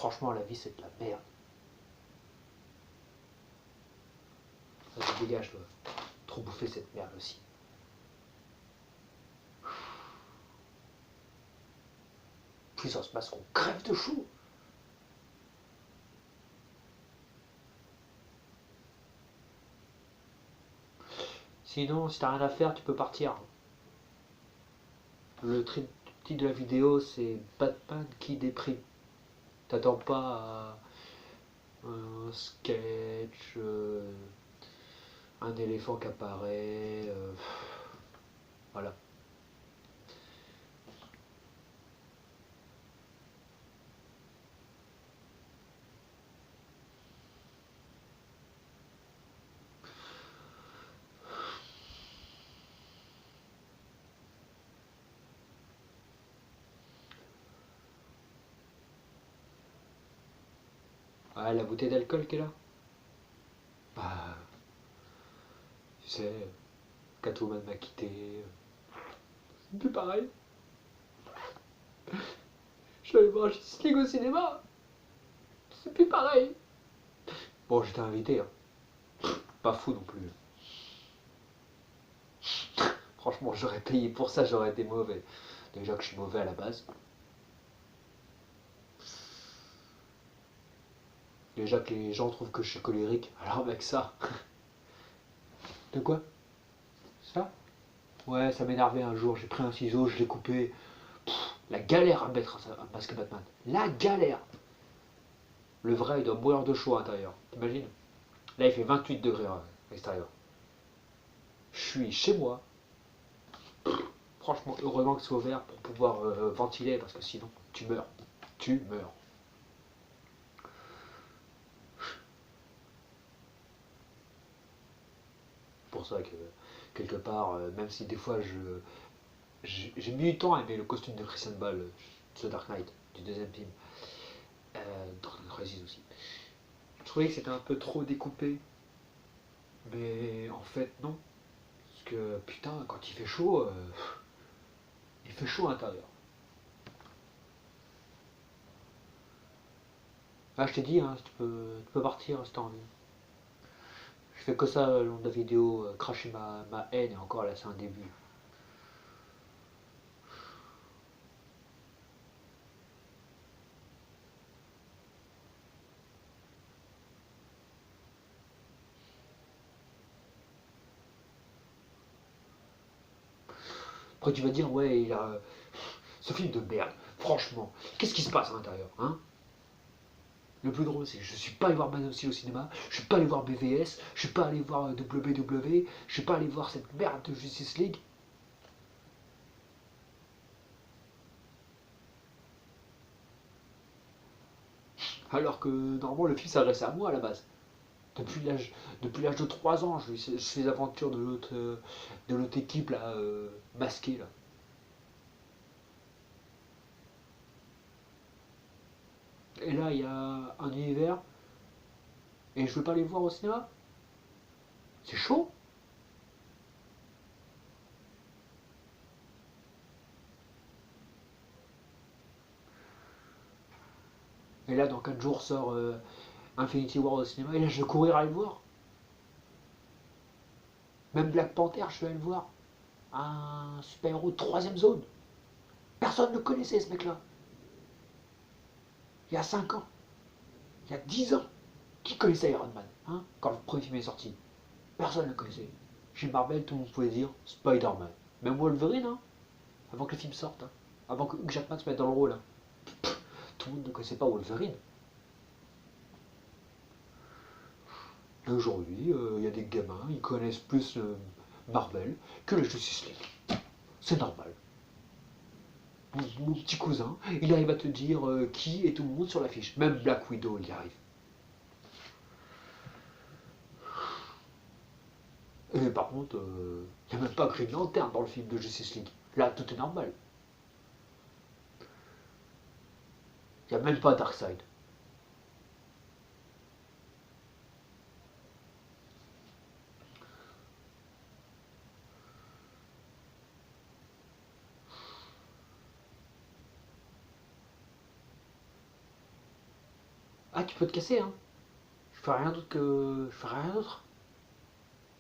Franchement, la vie, c'est de la merde. Ça se dégage, toi. Trop bouffer cette merde aussi. Puissance masse qu'on crève de chaud. Sinon, si t'as rien à faire, tu peux partir. Le titre de la vidéo, c'est Batman qui déprime. T'attends pas à un sketch, un éléphant qui apparaît. Voilà. Ah, la bouteille d'alcool qui est là. Bah, tu sais, Catwoman m'a quitté. C'est plus pareil. Je suis allé voir Justice League au cinéma. C'est plus pareil. Bon, j'étais invité, hein. Pas fou non plus. Franchement, j'aurais payé pour ça, j'aurais été mauvais. Déjà que je suis mauvais à la base. Déjà que les gens trouvent que je suis colérique. Alors avec ça. De quoi? Ça? Ouais, ça m'énervait un jour. J'ai pris un ciseau, je l'ai coupé. La galère à mettre un masque Batman. La galère. Le vrai, il doit mourir de chaud à l'intérieur. T'imagines? Là, il fait 28 degrés à l'extérieur. Je suis chez moi. Franchement, heureusement que c'est ouvert pour pouvoir ventiler, parce que sinon, tu meurs. Tu meurs. C'est pour ça que, quelque part, même si des fois j'ai mis du temps à aimer le costume de Christian Bale, The Dark Knight, du deuxième film, Dark Knight Rises aussi. Je trouvais que c'était un peu trop découpé, mais en fait, non. Parce que, putain, quand il fait chaud à l'intérieur. Ah, je t'ai dit, hein, tu peux partir si t'as envie. Je fais que ça le long de la vidéo, cracher ma haine, et encore là, c'est un début. Après, tu vas dire, ouais, il a. Ce film de merde, franchement, qu'est-ce qui se passe à l'intérieur, hein? Le plus drôle, c'est que je suis pas allé voir Man of Steel au cinéma, je suis pas allé voir BVS, je suis pas allé voir WW, je suis pas allé voir cette merde de Justice League. Alors que normalement le film s'adressait à moi à la base. Depuis l'âge de 3 ans, je fais les aventures de l'autre équipe là, masquée là. Et là, il y a un univers et je veux pas aller voir au cinéma. C'est chaud. Et là, dans 4 jours sort Infinity War au cinéma. Et là, je vais courir à aller le voir. Même Black Panther, je vais aller le voir. Un super-héros de troisième zone. Personne ne connaissait ce mec-là. Il y a 5 ans. Il y a 10 ans. Qui connaissait Iron Man, hein, quand le premier film est sorti? Personne ne le connaissait. Chez Marvel, tout le monde pouvait dire Spider-Man. Même Wolverine, hein, avant que le film sorte. Hein, avant que Hugh Jackman se mette dans le rôle. Hein. Tout le monde ne connaissait pas Wolverine. Et aujourd'hui, il y a des gamins, ils connaissent plus Marvel que le Justice League. C'est normal. Mon petit cousin, il arrive à te dire qui est tout le monde sur l'affiche. Même Black Widow, il y arrive. Et par contre, il n'y a même pas Green Lantern dans le film de Justice League. Là, tout est normal. Il n'y a même pas Darkseid. Ah, tu peux te casser, hein. Je fais rien d'autre que. Je fais rien d'autre.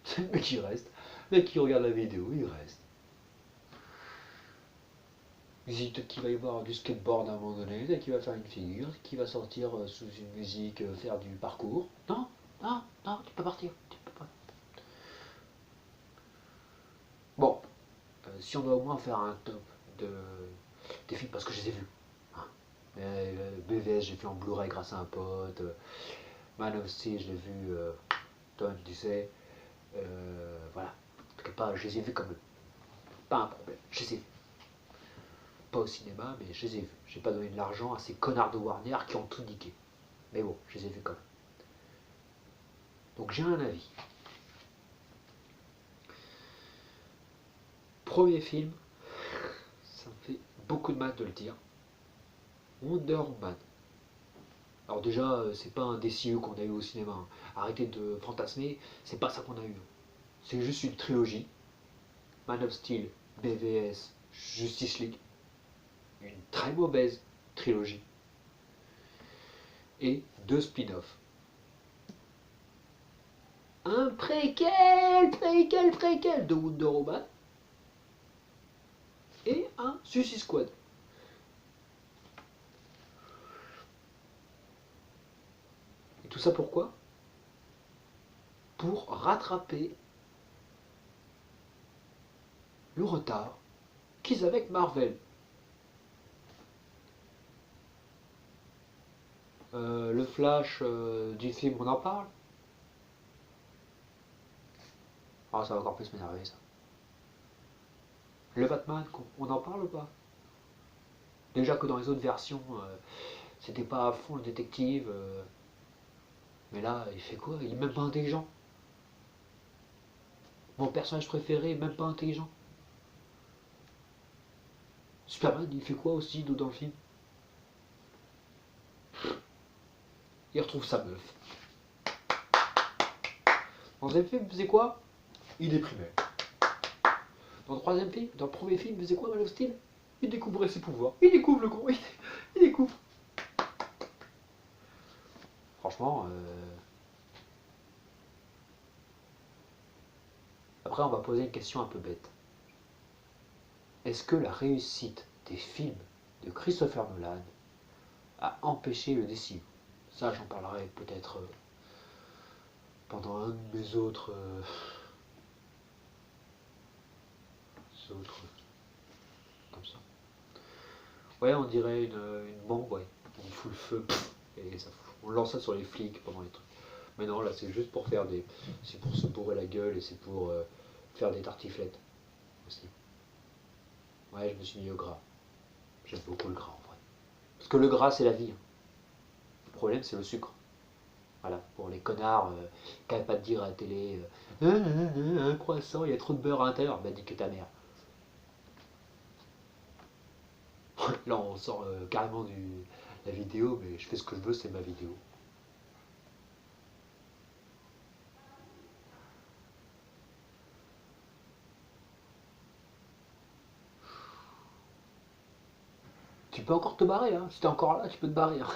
C'est le mec qui reste. Le mec qui regarde la vidéo, il reste. Peut-être qu'il va y voir du skateboard à un moment donné, peut-être qu'il va faire une figure, qu'il va sortir sous une musique, faire du parcours. Non, non, non, tu peux partir. Tu peux pas. Bon, si on doit au moins faire un top de, des films, parce que je les ai vus. Hein. BVS, j'ai vu en Blu-ray grâce à un pote. Man of Steel, je l'ai vu, toi tu sais. Voilà. En tout cas, pas, je les ai vus comme pas un problème. Je les ai vus. Pas au cinéma, mais je les ai vus. J'ai pas donné de l'argent à ces connards de Warner qui ont tout niqué. Mais bon, je les ai vus quand même. Donc j'ai un avis. Premier film, ça me fait beaucoup de mal de le dire. Wonder Woman. Alors déjà, c'est pas un DCU qu'on a eu au cinéma. Hein. Arrêtez de fantasmer, c'est pas ça qu'on a eu. C'est juste une trilogie. Man of Steel, BVS, Justice League. Une très mauvaise trilogie. Et deux spin-offs. Un préquel de Wonder Woman. Et un Suicide Squad. Et tout ça pourquoi? Pour rattraper le retard qu'ils avaient avec Marvel. Le Flash du film, on en parle? Ah, ça va encore plus m'énerver ça. Le Batman, on en parle ou pas? Déjà que dans les autres versions, c'était pas à fond le détective. Mais là, il fait quoi? Il est même pas intelligent. Mon personnage préféré est même pas intelligent. Superman, il fait quoi aussi dans le film? Il retrouve sa meuf. Dans le deuxième film, il faisait quoi? Il déprimait. Dans le troisième film, dans le premier film, il faisait quoi, Man of Steel? Il découvrait ses pouvoirs. Il découvre le con. Il découvre. Franchement, après on va poser une question un peu bête. Est-ce que la réussite des films de Christopher Nolan a empêché le DCU? Ça, j'en parlerai peut-être pendant un de mes autres comme ça. Ouais, on dirait une bombe, ouais. On fout le feu, et ça fout. On lance ça sur les flics pendant les trucs. Mais non, là, c'est juste pour faire des. C'est pour se bourrer la gueule et c'est pour faire des tartiflettes aussi. Ouais, je me suis mis au gras. J'aime beaucoup le gras en vrai. Parce que le gras, c'est la vie. Hein. Le problème, c'est le sucre. Voilà, pour les connards qui n'arrêtent pas de dire à la télé un croissant, il y a trop de beurre à l'intérieur. Bah, dis que ta mère. Là, on sort carrément de la vidéo, mais je fais ce que je veux, c'est ma vidéo. Tu peux encore te barrer, hein. Si t'es encore là, tu peux te barrer. Hein.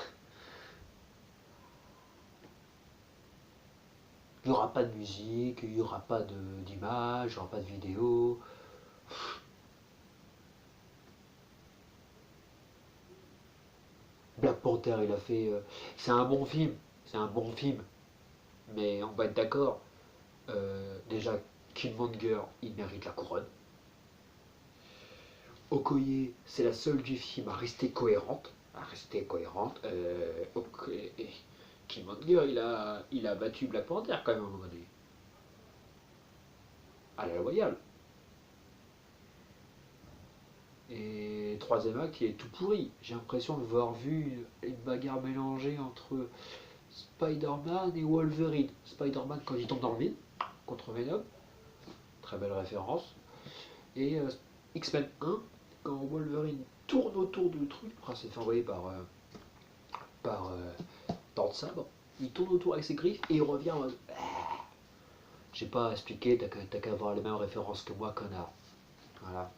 Il n'y aura pas de musique, il n'y aura pas d'image, il n'y aura pas de vidéo. Black Panther, il a fait. C'est un bon film, c'est un bon film, mais on va être d'accord. Déjà, Killmonger, il mérite la couronne. Okoye, c'est la seule du film à rester cohérente. À rester cohérente. Killmonger, il a battu Black Panther quand même à un moment donné. À la loyale. Et troisième acte, il est tout pourri. J'ai l'impression de voir vu une bagarre mélangée entre Spider-Man et Wolverine. Spider-Man quand il tombe dans le vide, contre Venom. Très belle référence. Et X-Men 1, quand Wolverine tourne autour du truc, après c'est fait envoyer par de sabre, il tourne autour avec ses griffes et il revient en mode j'ai pas à expliquer, t'as qu'à avoir les mêmes références que moi, connard. Voilà.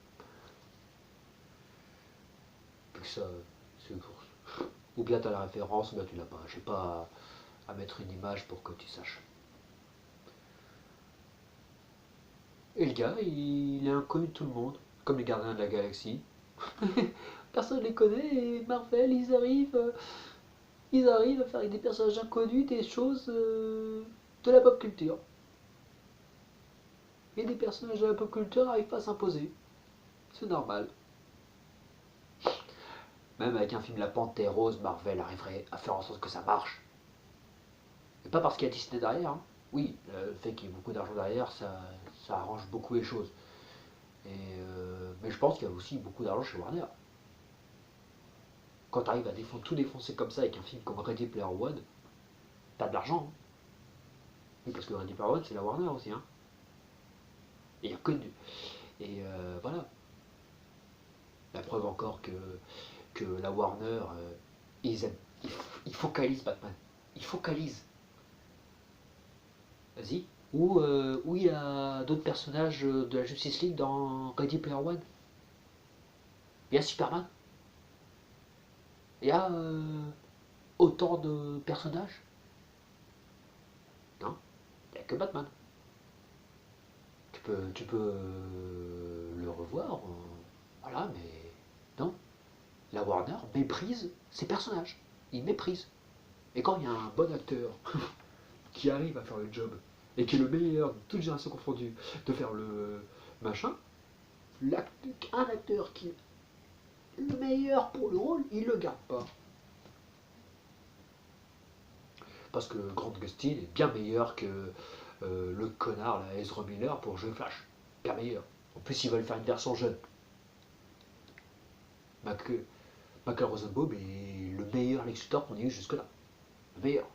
Puis ça, c'est une course. Ou bien tu as la référence, ou bien tu l'as pas. Je n'ai pas à mettre une image pour que tu saches. Et le gars, il est inconnu de tout le monde, comme les gardiens de la galaxie. Personne ne les connaît et Marvel, ils arrivent à faire avec des personnages inconnus des choses de la pop culture. Et des personnages de la pop culture n'arrivent pas à s'imposer. C'est normal. Même avec un film La Panthère Rose, Marvel arriverait à faire en sorte que ça marche. Et pas parce qu'il y a Disney derrière. Hein. Oui, le fait qu'il y ait beaucoup d'argent derrière, ça arrange beaucoup les choses. Mais je pense qu'il y a aussi beaucoup d'argent chez Warner. Quand tu arrives à tout défoncer comme ça avec un film comme Ready Player One, t'as de l'argent. Hein. Oui, parce que Ready Player One, c'est la Warner aussi. Hein. Et il y a que du. Et voilà. La preuve encore que la Warner, ils focalisent Batman. Ils focalisent. Vas-y. Ou il y a d'autres personnages de la Justice League dans Ready Player One. Il y a Superman. Il y a autant de personnages. Non, il n'y a que Batman. Tu peux le revoir, voilà, mais non. La Warner méprise ses personnages. Il méprise. Et quand il y a un bon acteur qui arrive à faire le job et qui est le meilleur de toute génération confondue de faire le machin, un acteur qui est le meilleur pour le rôle, il le garde pas. Parce que Grant Gustin est bien meilleur que le connard, là, Ezra Miller, pour jouer Flash. Bien meilleur. En plus, ils veulent faire une version jeune. Michael Rosenbaum est le meilleur Lex Luthor qu'on ait eu jusque-là. Le meilleur.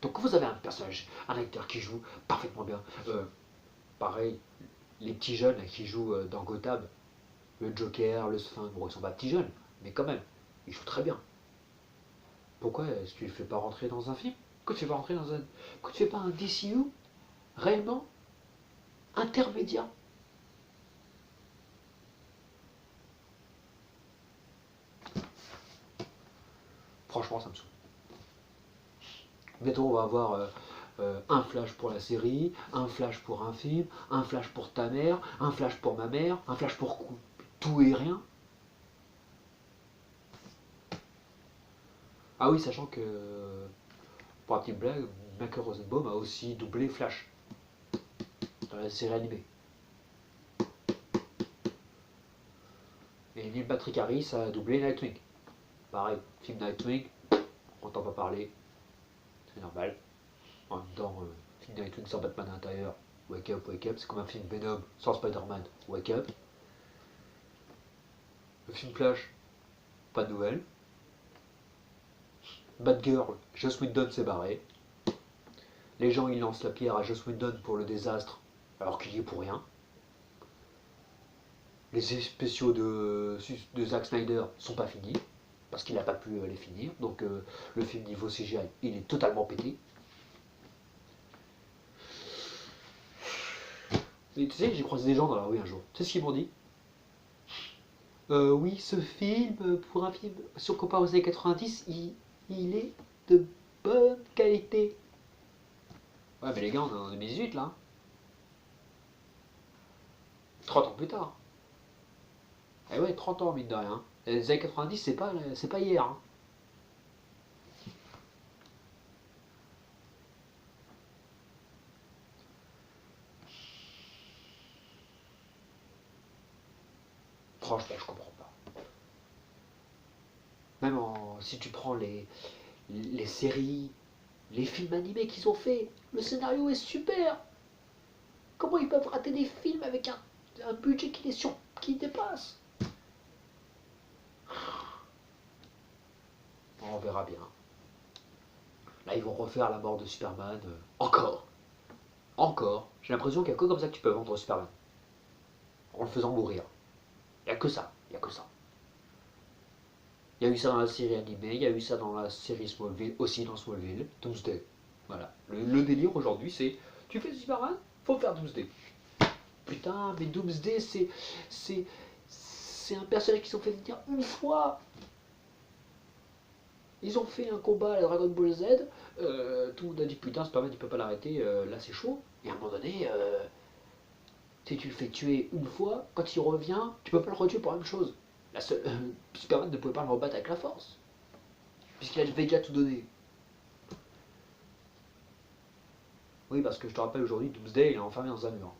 Donc vous avez un personnage, un acteur qui joue parfaitement bien. Pareil, les petits jeunes qui jouent dans Gotham, le Joker, le Sphinx, bon, ils sont pas petits jeunes, mais quand même, ils jouent très bien. Pourquoi est-ce que tu ne le fais pas rentrer dans un film? Pourquoi tu ne fais pas rentrer dans un. Pourquoi tu ne fais pas un DCU réellement intermédiaire? Franchement, ça me saoule. Bientôt, on va avoir un flash pour la série, un flash pour un film, un flash pour ta mère, un flash pour ma mère, un flash pour tout et rien. Ah oui, sachant que, pour la petite blague, Michael Rosenbaum a aussi doublé Flash dans la série animée. Et Neil Patrick Harris a doublé Nightwing. Pareil, film Nightwing, on n'entend pas parler, c'est normal. En même temps, film Nightwing sans Batman à l'intérieur, wake up, c'est comme un film Venom sans Spider-Man, wake up. Le film Flash, pas de nouvelles. Batgirl, Joss Whedon s'est barré. Les gens ils lancent la pierre à Joss Whedon pour le désastre, alors qu'il y est pour rien. Les effets spéciaux de Zack Snyder sont pas finis, parce qu'il n'a pas pu les finir. Donc le film niveau CGI, il est totalement pété. Et tu sais, j'ai croisé des gens dans la rue un jour. Tu sais ce qu'ils m'ont dit? Oui, ce film, pour un film, si on compare aux années 90, il est de bonne qualité. Ouais, mais les gars, on est en 2018 là. 30 ans plus tard. Eh ouais, 30 ans, mine de rien. Les années 90, c'est pas hier. Hein. Franchement, je comprends pas. Même si tu prends les séries, les films animés qu'ils ont fait, le scénario est super. Comment ils peuvent rater des films avec un budget qui dépasse? On verra bien. Là, ils vont refaire la mort de Superman. Encore. Encore. J'ai l'impression qu'il n'y a que comme ça que tu peux vendre Superman. En le faisant mourir. Il n'y a que ça. Il n'y a que ça. Il y a eu ça dans la série animée, il y a eu ça dans la série Smallville, aussi dans Smallville, Doomsday. Voilà. Le délire aujourd'hui, c'est tu fais Superman, faut faire Doomsday. Putain, mais Doomsday, c'est un personnage qui s'en fait venir une fois. Ils ont fait un combat à la Dragon Ball Z, tout le monde a dit putain Superman il peut pas l'arrêter, là c'est chaud. Et à un moment donné, si tu le fais tuer une fois, quand il revient, tu peux pas le retuer pour la même chose. Superman ne pouvait pas le rebattre avec la force, puisqu'il avait déjà tout donné. Oui, parce que je te rappelle aujourd'hui, Doomsday il est enfermé dans un mur.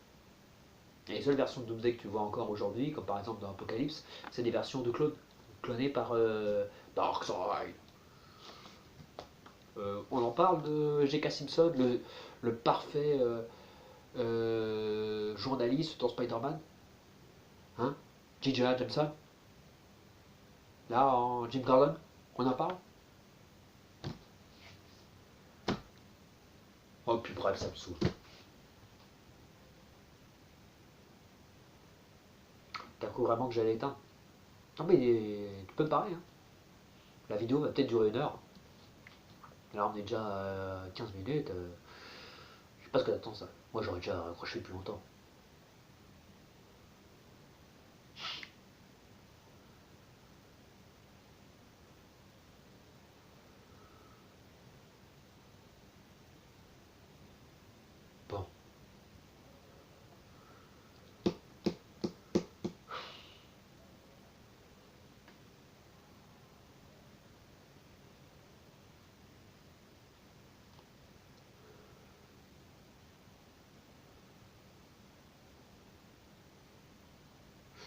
Et les seules versions de Doomsday que tu vois encore aujourd'hui, comme par exemple dans Apocalypse, c'est des versions de clones, clonées par Darkseid. On en parle de J.K. Simpson, le parfait journaliste dans Spider-Man. Hein, J.J. Jameson. Là, en Jim Gordon, on en parle. Oh, puis bref, ça me saoule. T'as cru vraiment que j'allais éteindre? Non, mais tu peux me parler. Hein. La vidéo va peut-être durer 1 heure. Là, on est déjà à 15 minutes. Je sais pas ce que t'attends, ça. Moi, j'aurais déjà accroché depuis longtemps. Bon.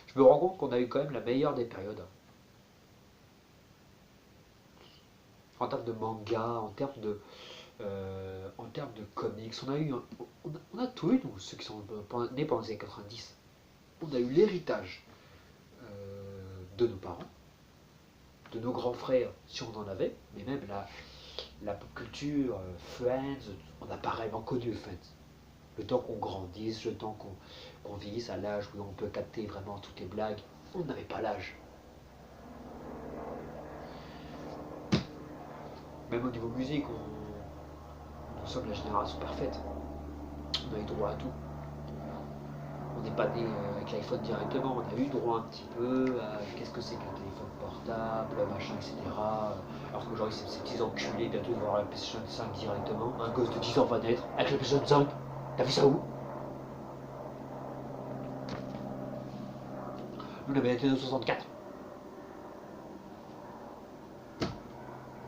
Je me rends compte qu'on a eu quand même la meilleure des périodes. En termes de manga, en termes de comics, on a tout eu, nous, ceux qui sont nés pendant les années 90. On a eu l'héritage de nos parents, de nos grands frères, si on en avait, mais même la pop culture, Friends, on n'a pas réellement connu Friends. Le temps qu'on grandisse, le temps qu'on vieillisse à l'âge où on peut capter vraiment toutes les blagues, on n'avait pas l'âge. Même au niveau musique, nous sommes la génération parfaite. On a eu droit à tout. On n'est pas né avec l'iPhone directement, on a eu droit un petit peu à qu'est-ce que c'est qu'un téléphone portable, machin, etc. Alors qu'aujourd'hui, ces petits enculés, bientôt ils vont avoir la PlayStation 5 directement. Un gosse de 10 ans va naître avec la PlayStation 5. T'as vu ça où? Nous, on avait la Nintendo 64.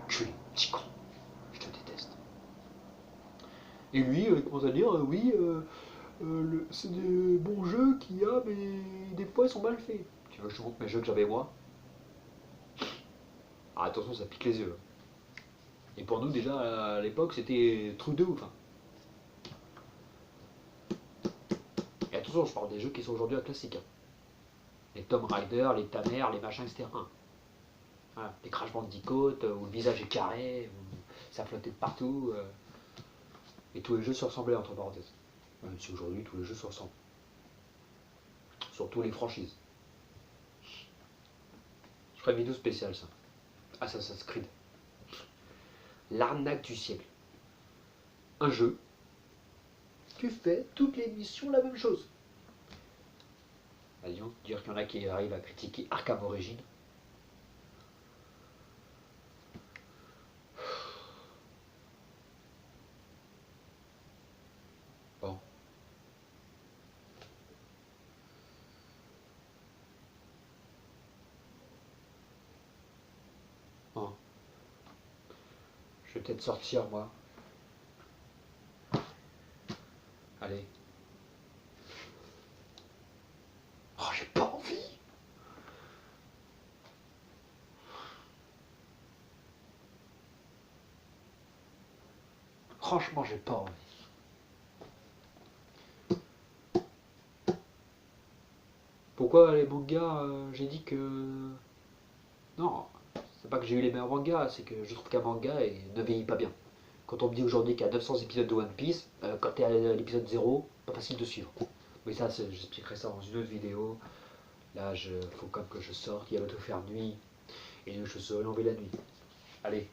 Culé, petit con. Je te déteste. Et lui, il commence à dire, oui, c'est des bons jeux qu'il y a, mais des fois ils sont mal faits. Tu veux que je te montre mes jeux que j'avais moi? Ah, attention, ça pique les yeux. Et pour nous, déjà, à l'époque, c'était truc de ouf. Hein. Et attention, je parle des jeux qui sont aujourd'hui un classique. Hein. Les Tomb Raider, les Tamer, les machins, etc. Voilà. Les Crash Bandicoot, où le visage est carré, où ça flottait de partout. Et tous les jeux se ressemblaient, entre parenthèses. Même si aujourd'hui, tous les jeux se ressemblent. Surtout les franchises. Je ferai une vidéo spéciale, ça. Assassin's Creed. L'arnaque du siècle. Un jeu. Tu fais toutes les missions la même chose. Allons dire qu'il y en a qui arrivent à critiquer Arkham Origins. Bon. Bon. Je vais peut-être sortir, moi. Allez. Oh, j'ai pas envie. Franchement, j'ai pas envie. Pourquoi les mangas, j'ai dit que... Non, c'est pas que j'ai eu les meilleurs mangas, c'est que je trouve qu'un manga ne vieillit pas bien. Quand on me dit aujourd'hui qu'il y a 900 épisodes de One Piece, quand tu es à l'épisode 0, pas facile de suivre. Mais ça, j'expliquerai ça dans une autre vidéo. Là, il faut quand même que je sorte, il va tout faire nuit, et je serai enlever la nuit. Allez,